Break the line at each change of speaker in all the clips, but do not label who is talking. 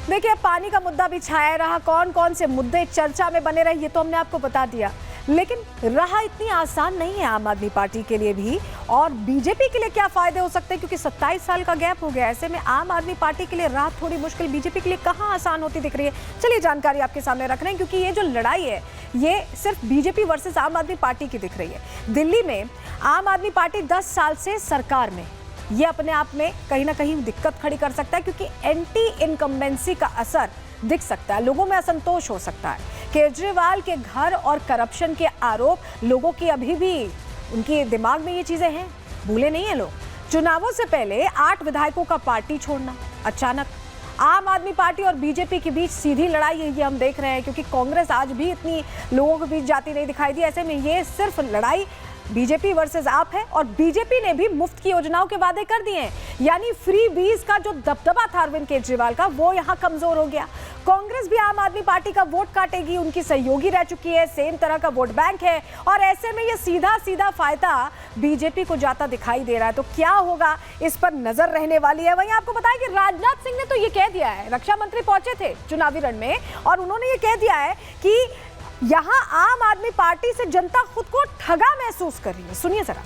देखिए, पानी का मुद्दा भी छाया रहा, कौन कौन से मुद्दे चर्चा में बने रहे ये तो हमने आपको बता दिया, लेकिन राह इतनी आसान नहीं है आम आदमी पार्टी के लिए भी। और बीजेपी के लिए क्या फायदे हो सकते हैं, क्योंकि 27 साल का गैप हो गया, ऐसे में आम आदमी पार्टी के लिए राह थोड़ी मुश्किल, बीजेपी के लिए कहां आसान होती दिख रही है। चलिए जानकारी आपके सामने रख रहे हैं, क्योंकि ये जो लड़ाई है ये सिर्फ बीजेपी वर्सेस आम आदमी पार्टी की दिख रही है। दिल्ली में आम आदमी पार्टी 10 साल से सरकार में, ये अपने आप में कहीं ना कहीं दिक्कत खड़ी कर सकता है, क्योंकि एंटी इनकम्बेंसी का असर दिख सकता है, लोगों में असंतोष हो सकता है। केजरीवाल के घर और करप्शन के आरोप लोगों की अभी भी उनके दिमाग में ये चीजें हैं, भूले नहीं है लोग। चुनावों से पहले 8 विधायकों का पार्टी छोड़ना, अचानक आम आदमी पार्टी और बीजेपी के बीच सीधी लड़ाई है, ये हम देख रहे हैं, क्योंकि कांग्रेस आज भी इतनी लोगों के बीच जाती नहीं दिखाई दी। ऐसे में ये सिर्फ लड़ाई बीजेपी वर्सेस आप है, और बीजेपी ने भी मुफ्त की योजनाओं के वादे कर दिए हैं, यानी फ्री बीज का जो दबदबा था अरविंद केजरीवाल का, वो यहां कमजोर हो गया। कांग्रेस भी आम आदमी पार्टी का वोट काटेगी, उनकी सहयोगी रह चुकी है, सेम तरह का वोट बैंक है, और ऐसे में ये सीधा सीधा फायदा बीजेपी को जाता दिखाई दे रहा है। तो क्या होगा, इस पर नजर रहने वाली है। वहीं आपको बताया कि राजनाथ सिंह ने तो ये कह दिया है, रक्षा मंत्री पहुंचे थे चुनावी रण में, और उन्होंने ये कह दिया है कि यहां आम आदमी पार्टी से जनता खुद को ठगा महसूस कर रही है। सुनिए जरा।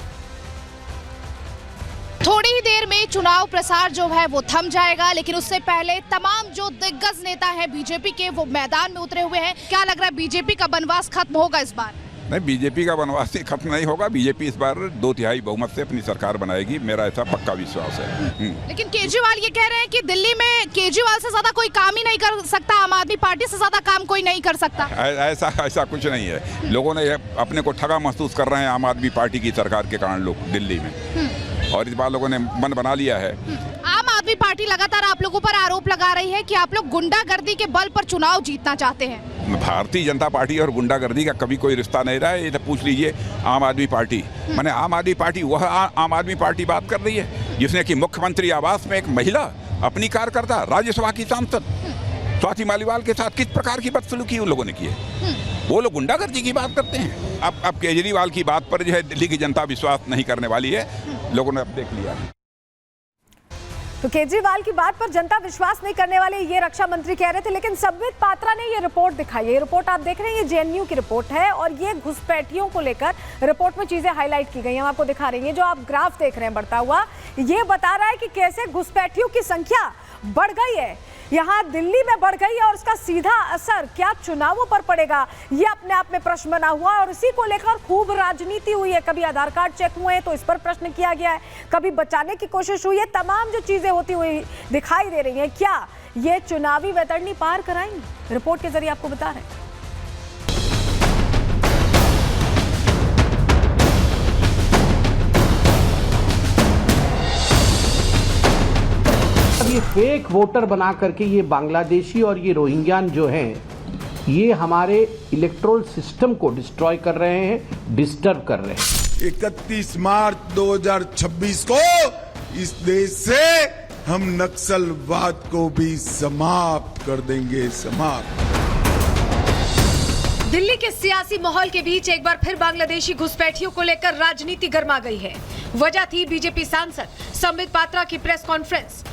थोड़ी ही देर में चुनाव प्रसार जो है वो थम जाएगा, लेकिन उससे पहले तमाम जो दिग्गज नेता हैं बीजेपी के, वो मैदान में उतरे हुए हैं। क्या लग रहा है, बीजेपी का बनवास खत्म होगा इस बार?
नहीं, बीजेपी का बनवास ही खत्म नहीं होगा। बीजेपी इस बार 2/3 बहुमत से अपनी सरकार बनाएगी, मेरा ऐसा पक्का विश्वास है।
लेकिन केजरीवाल ये कह रहे हैं कि दिल्ली में केजरीवाल से ज्यादा कोई काम ही नहीं कर सकता, आम आदमी पार्टी से ज्यादा काम कोई नहीं कर सकता।
ऐसा कुछ नहीं है। लोगों ने अपने को ठगा महसूस कर रहे हैं आम आदमी पार्टी की सरकार के कारण लोग दिल्ली में, और इस बार लोगों ने मन बना लिया है।
आम आदमी पार्टी लगातार आप लोगों पर आरोप लगा रही है कि आप लोग गुंडागर्दी के बल पर चुनाव जीतना चाहते हैं।
भारतीय जनता पार्टी और गुंडागर्दी का कभी कोई रिश्ता नहीं रहा है, ये तो पूछ लीजिए आम आदमी पार्टी। माने आम आदमी पार्टी वह आम आदमी पार्टी बात कर रही है जिसने कि मुख्यमंत्री आवास में एक महिला अपनी कार्यकर्ता राज्यसभा की सांसद स्वाति मालीवाल के साथ किस प्रकार की बदसलूकी उन लोगों ने की है। वो लोग गुंडागर्दी की बात करते हैं। अब केजरीवाल की बात पर जो है दिल्ली की जनता विश्वास नहीं करने वाली है, लोगों ने अब देख लिया।
तो केजरीवाल की बात पर जनता विश्वास नहीं करने वाले, ये रक्षा मंत्री कह रहे थे। लेकिन संबित पात्रा ने ये रिपोर्ट दिखाई है। ये रिपोर्ट आप देख रहे हैं, ये जेएनयू की रिपोर्ट है, और ये घुसपैठियों को लेकर रिपोर्ट में चीजें हाईलाइट की गई हैं। हम आपको दिखा रहे हैं, ये जो आप ग्राफ देख रहे हैं बढ़ता हुआ, ये बता रहा है कि कैसे घुसपैठियों की संख्या बढ़ गई है, यहाँ दिल्ली में बढ़ गई है, और उसका सीधा असर क्या चुनावों पर पड़ेगा, ये अपने आप में प्रश्न बना हुआ है। और इसी को लेकर खूब राजनीति हुई है। कभी आधार कार्ड चेक हुए हैं तो इस पर प्रश्न किया गया है, कभी बचाने की कोशिश हुई है। तमाम जो चीजें होती हुई दिखाई दे रही हैं, क्या ये चुनावी वैतरणी पार कराएंगी, रिपोर्ट के जरिए आपको बता रहे हैं।
ये फेक वोटर बना करके ये बांग्लादेशी और ये रोहिंग्यान जो हैं, ये हमारे इलेक्टोरल सिस्टम को डिस्ट्रॉय कर रहे हैं, डिस्टर्ब कर रहे हैं।
31 मार्च 2026 को इस देश से हम नक्सलवाद को भी समाप्त कर देंगे, समाप्त।
दिल्ली के सियासी माहौल के बीच एक बार फिर बांग्लादेशी घुसपैठियों को लेकर राजनीति गर्मा गई है। वजह थी बीजेपी सांसद संबित पात्रा की प्रेस कॉन्फ्रेंस,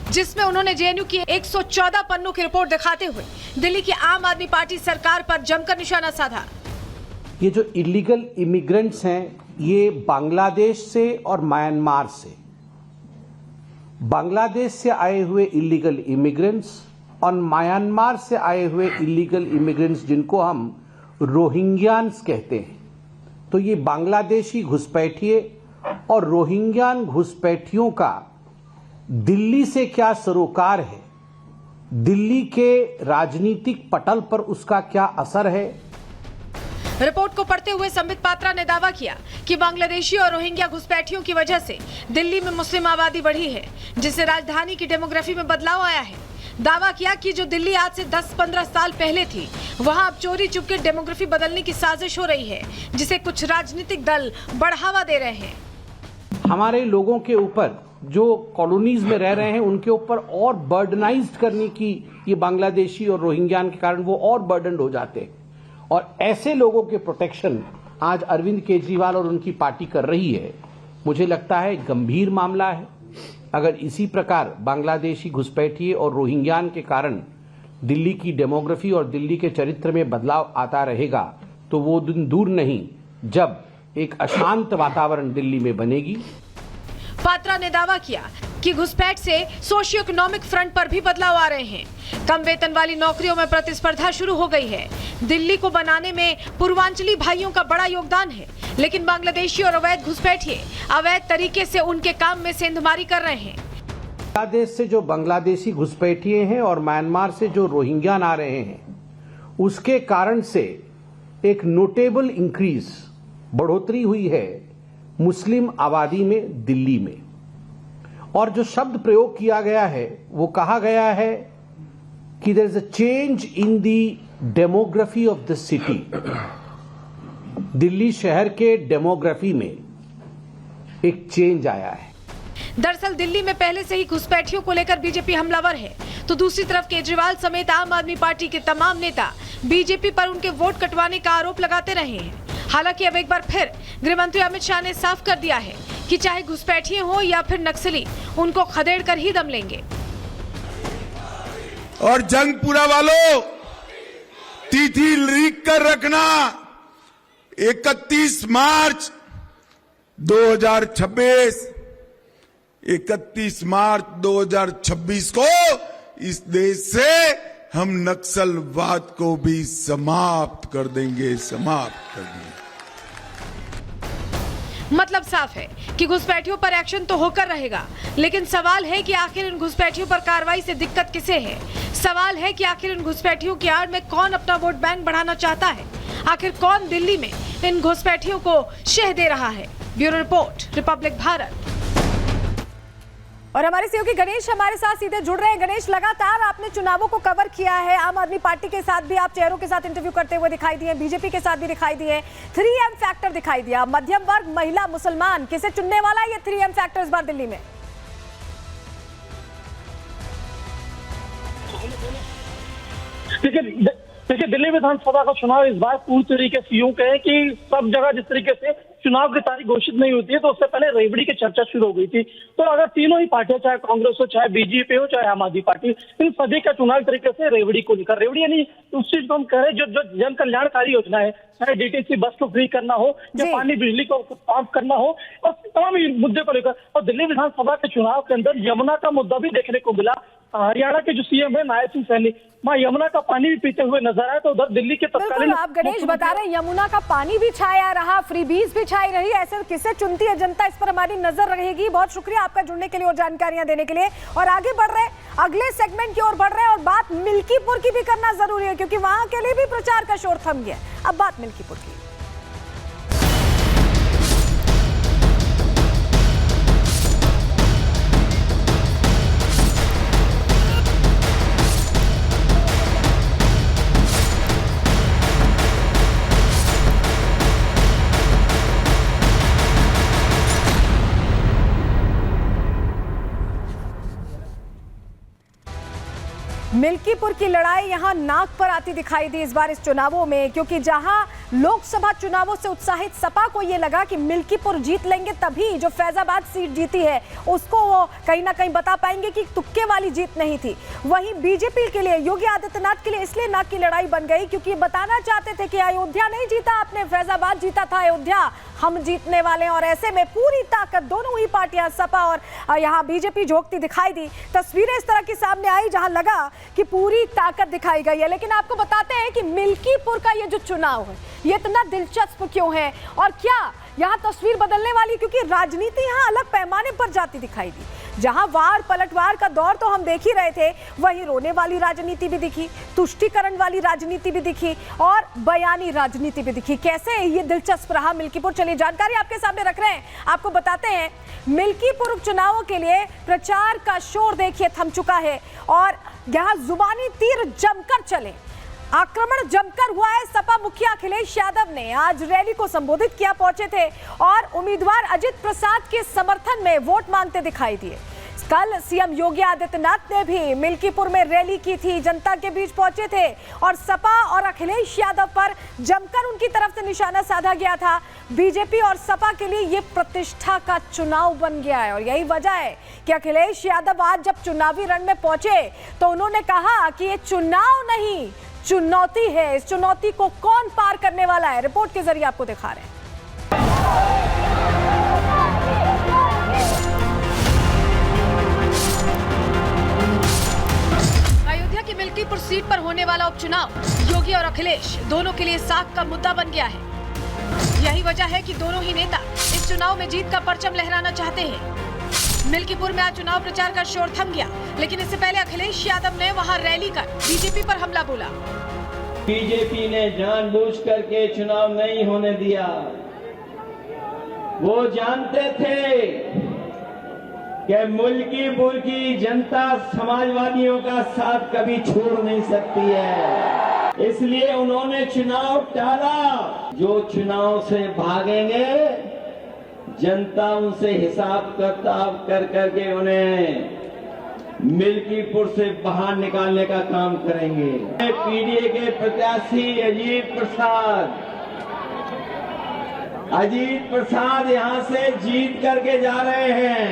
जिसमें उन्होंने जेएनयू की 114 पन्नों की रिपोर्ट दिखाते हुए दिल्ली की आम आदमी पार्टी सरकार पर जमकर निशाना साधा।
ये जो इलीगल इमिग्रेंट्स हैं, ये बांग्लादेश से और म्यांमार से, बांग्लादेश से आए हुए इलीगल इमिग्रेंट्स और म्यांमार से आए हुए इलीगल इमिग्रेंट्स, जिनको हम रोहिंग्यान्स कहते हैं। तो ये बांग्लादेशी घुसपैठिए और रोहिंग्यान घुसपैठियों का दिल्ली से क्या सरोकार है, दिल्ली के राजनीतिक पटल पर उसका क्या असर है।
रिपोर्ट को पढ़ते हुए संबित पात्रा ने दावा किया कि बांग्लादेशी और रोहिंग्या घुसपैठियों की वजह से दिल्ली में मुस्लिम आबादी बढ़ी है, जिससे राजधानी की डेमोग्राफी में बदलाव आया है। दावा किया कि जो दिल्ली आज से 10-15 साल पहले थी, वहां अब चोरी चुपके डेमोग्राफी बदलने की साजिश हो रही है, जिसे कुछ राजनीतिक दल बढ़ावा दे रहे हैं।
हमारे लोगों के ऊपर, जो कॉलोनीज में रह रहे हैं, उनके ऊपर और बर्डनाइज्ड करने की ये बांग्लादेशी और रोहिंग्यान के कारण वो और बर्डन हो जाते हैं। और ऐसे लोगों के प्रोटेक्शन आज अरविंद केजरीवाल और उनकी पार्टी कर रही है। मुझे लगता है गंभीर मामला है। अगर इसी प्रकार बांग्लादेशी घुसपैठिए और रोहिंग्यान के कारण दिल्ली की डेमोग्राफी और दिल्ली के चरित्र में बदलाव आता रहेगा तो वो दिन दूर नहीं जब एक अशांत वातावरण दिल्ली में बनेगी।
पात्रा ने दावा किया कि घुसपैठ से सोशियो इकोनॉमिक फ्रंट पर भी बदलाव आ रहे हैं। कम वेतन वाली नौकरियों में प्रतिस्पर्धा शुरू हो गई है। दिल्ली को बनाने में पूर्वांचली भाइयों का बड़ा योगदान है, लेकिन बांग्लादेशी और अवैध घुसपैठिए अवैध तरीके से उनके काम में सेंधमारी कर रहे हैं।
बांग्लादेश से जो बांग्लादेशी घुसपैठिए हैं और म्यांमार से जो रोहिंग्यान आ रहे हैं, उसके कारण से एक नोटेबल इंक्रीज बढ़ोतरी हुई है मुस्लिम आबादी में दिल्ली में। और जो शब्द प्रयोग किया गया है वो कहा गया है कि there is a change in the demography of the city. Delhi शहर के डेमोग्राफी में एक चेंज आया है।
दरअसल दिल्ली में पहले से ही घुसपैठियों को लेकर बीजेपी हमलावर है, तो दूसरी तरफ केजरीवाल समेत आम आदमी पार्टी के तमाम नेता बीजेपी पर उनके वोट कटवाने का आरोप लगाते रहे हैं। हालांकि अब एक बार फिर गृह मंत्री अमित शाह ने साफ कर दिया है कि चाहे घुसपैठिए हो या फिर नक्सली, उनको खदेड़ कर ही दम लेंगे।
और जंगपुरा वालों, तिथि लिख कर रखना, 31 मार्च 2026। 31 मार्च 2026 को इस देश से हम नक्सलवाद को भी समाप्त कर देंगे, समाप्त कर देंगे।
मतलब साफ है कि घुसपैठियों पर एक्शन तो होकर रहेगा, लेकिन सवाल है कि आखिर इन घुसपैठियों पर कार्रवाई से दिक्कत किसे है। सवाल है कि आखिर इन घुसपैठियों की आड़ में कौन अपना वोट बैंक बढ़ाना चाहता है। आखिर कौन दिल्ली में इन घुसपैठियों को शह दे रहा है। Bureau report, Republic Bharat. और हमारे सहयोगी गणेश हमारे साथ सीधे जुड़ रहे हैं। गणेश, लगातार आपने चुनावों को कवर किया है, आम आदमी पार्टी के साथ भी आप चेहरों के साथ इंटरव्यू करते हुए दिखाई दिए, बीजेपी के साथ भी दिखाई दिए, 3M फैक्टर दिखाई दिया। मध्यम वर्ग, महिला, मुसलमान, किसे चुनने वाला है ये 3M फैक्टर इस बार दिल्ली में?
देखिए, दिल्ली विधानसभा का चुनाव इस बार पूरी तरीके से यूं कहें कि सब जगह जिस तरीके से चुनाव की तारीख घोषित नहीं होती है तो उससे पहले रेवड़ी की चर्चा शुरू हो गई थी। तो अगर तीनों ही पार्टियां, चाहे कांग्रेस हो, चाहे बीजेपी हो, चाहे आम आदमी पार्टी, इन सभी का चुनाव तरीके से रेवड़ी को लेकर, रेवड़ी यानी उस चीज को हम कह रहे हैं जो जन कल्याणकारी योजना है, चाहे डीटीसी बस को फ्री करना हो या पानी बिजली को साफ करना हो, और तमाम मुद्दे को लेकर। और दिल्ली विधानसभा के चुनाव के अंदर यमुना का मुद्दा भी देखने को मिला। हरियाणा के जो सीएम है नायब सिंह सैनी, मां यमुना का पानी भी पीते हुए नजर आए। तो उधर दिल्ली के तत्कालीन,
आप गणेश बता रहे हैं यमुना का पानी भी छाया रहा, फ्रीबीज भी छाई रही, ऐसे किसे चुनती है जनता, इस पर हमारी नजर रहेगी। बहुत शुक्रिया आपका जुड़ने के लिए और जानकारियां देने के लिए। और आगे बढ़ रहे अगले सेगमेंट की ओर बढ़ रहे हैं और बात मिल्कीपुर की भी करना जरूरी है, क्योंकि वहां के लिए भी प्रचार का शोर थम गया। अब बात मिल्कीपुर की। मिल्कीपुर की लड़ाई यहां नाक पर आती दिखाई दी इस बार इस चुनावों में, क्योंकि जहां लोकसभा चुनावों से उत्साहित सपा को यह लगा कि मिल्कीपुर जीत लेंगे, तभी जो फैजाबाद सीट जीती है उसको वो कहीं ना कहीं बता पाएंगे कि तुक्के वाली जीत नहीं थी। वहीं बीजेपी के लिए, योगी आदित्यनाथ के लिए इसलिए नाक की लड़ाई बन गई क्योंकि बताना चाहते थे कि अयोध्या नहीं जीता आपने, फैजाबाद जीता था, अयोध्या हम जीतने वाले हैं। और ऐसे में पूरी ताकत दोनों ही पार्टियां, सपा और यहाँ बीजेपी झोंकती दिखाई दी। तस्वीरें इस तरह की सामने आई जहां लगा कि पूरी ताकत दिखाई गई है। लेकिन आपको बताते हैं कि मिल्कीपुर का ये जो चुनाव है ये इतना दिलचस्प क्यों है और क्या यहाँ तस्वीर बदलने वाली, क्योंकि राजनीति यहाँ अलग पैमाने पर जाती दिखाई दी। जहां वार पलटवार का दौर तो हम देख ही रहे थे, वहीं रोने वाली राजनीति भी दिखी, तुष्टीकरण वाली राजनीति भी दिखी और बयानी राजनीति भी दिखी। कैसे ये दिलचस्प रहा मिल्कीपुर, चलिए जानकारी आपके सामने रख रहे हैं। आपको बताते हैं मिल्कीपुर उपचुनावों के लिए प्रचार का शोर देखिए थम चुका है और यहाँ जुबानी तीर जमकर चले, आक्रमण जमकर हुआ है। सपा मुखिया अखिलेश यादव ने आज रैली को संबोधित किया, पहुंचे थे और उम्मीदवार अजित प्रसाद के समर्थन में वोट मांगते दिखाई दिए। कल सीएम योगी आदित्यनाथ ने भी मिल्कीपुर में रैली की थी, जनता के बीच पहुंचे थे और सपा और अखिलेश यादव पर जमकर उनकी तरफ से निशाना साधा गया था। बीजेपी और सपा के लिए ये प्रतिष्ठा का चुनाव बन गया है और यही वजह है कि अखिलेश यादव आज जब चुनावी रण में पहुंचे तो उन्होंने कहा कि ये चुनाव नहीं, चुनौती है। इस चुनौती को कौन पार करने वाला है, रिपोर्ट के जरिए आपको दिखा रहे हैं।
अयोध्या की मिल्कीपुर सीट पर होने वाला उपचुनाव योगी और अखिलेश दोनों के लिए साख का मुद्दा बन गया है। यही वजह है कि दोनों ही नेता इस चुनाव में जीत का परचम लहराना चाहते हैं। मिल्कीपुर में आज चुनाव प्रचार का शोर थम गया, लेकिन इससे पहले अखिलेश यादव ने वहां रैली कर बीजेपी पर हमला बोला।
बीजेपी ने जानबूझ करके चुनाव नहीं होने दिया। वो जानते थे कि मिल्कीपुर की जनता समाजवादियों का साथ कभी छोड़ नहीं सकती है, इसलिए उन्होंने चुनाव टाला। जो चुनाव से भागेंगे जनता उनसे हिसाब किताब कर करके उन्हें मिल्कीपुर से बाहर निकालने का काम करेंगे। पीडीए के प्रत्याशी अजीत प्रसाद यहां से जीत करके जा रहे हैं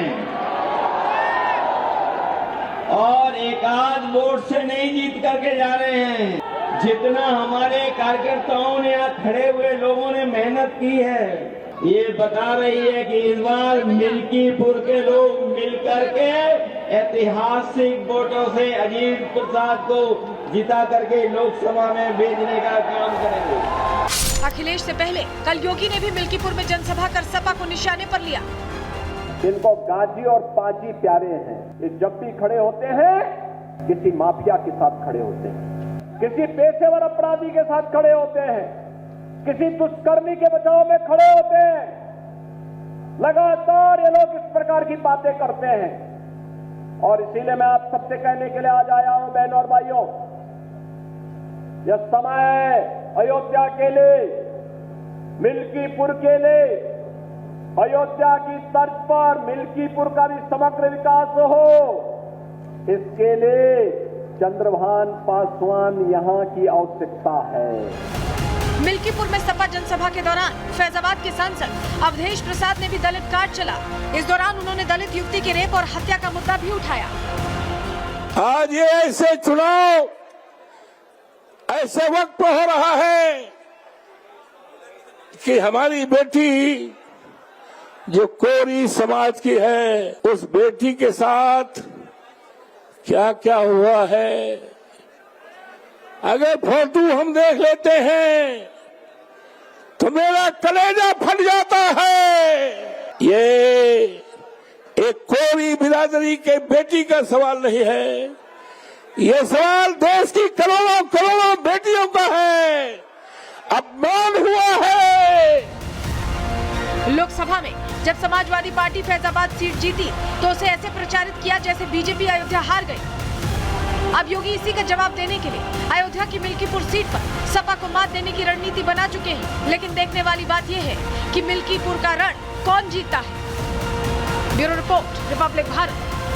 और एक आध वोट से नहीं जीत करके जा रहे हैं। जितना हमारे कार्यकर्ताओं ने यहाँ खड़े हुए लोगों ने मेहनत की है, ये बता रही है कि इस बार मिल्कीपुर के लोग मिलकर के ऐतिहासिक वोटों से अजीत प्रसाद को जिता करके लोकसभा में भेजने का काम करेंगे।
अखिलेश से पहले कल योगी ने भी मिल्कीपुर में जनसभा कर सपा को निशाने पर लिया।
इनको गाजी और पाजी प्यारे हैं। ये जब भी खड़े होते हैं किसी माफिया के साथ खड़े होते हैं, किसी पेशेवर अपराधी के साथ खड़े होते हैं, किसी दुष्कर्मी के बचाव में खड़े होते हैं। लगातार ये लोग इस प्रकार की बातें करते हैं और इसीलिए मैं आप सबसे कहने के लिए आज आया हूं, बहनों और भाइयों, यह समय है अयोध्या के लिए, मिल्कीपुर के लिए, अयोध्या की तर्ज पर मिल्कीपुर का भी समग्र विकास हो। इसके लिए चंद्रभान पासवान यहां की आवश्यकता है।
मिल्कीपुर में सपा जनसभा के दौरान फैजाबाद के सांसद अवधेश प्रसाद ने भी दलित कार्ड चला। इस दौरान उन्होंने दलित युवती के रेप और हत्या का मुद्दा भी उठाया।
आज ये ऐसे चुनाव ऐसे वक्त पर हो रहा है कि हमारी बेटी जो कोरी समाज की है, उस बेटी के साथ क्या क्या हुआ है, अगर फोटो हम देख लेते हैं तो मेरा कलेजा फट जाता है। ये एक कोरी बिरादरी के बेटी का सवाल नहीं है, ये सवाल देश की करोड़ों करोड़ों बेटियों का है। अपमान हुआ है।
लोकसभा में जब समाजवादी पार्टी फैजाबाद सीट जीती तो उसे ऐसे प्रचारित किया जैसे बीजेपी अयोध्या हार गई। अब योगी इसी का जवाब देने के लिए अयोध्या की मिल्कीपुर सीट पर सपा को मात देने की रणनीति बना चुके हैं। लेकिन देखने वाली बात यह है कि मिल्कीपुर का रण कौन जीतता है। Bureau report, Republic Bharat.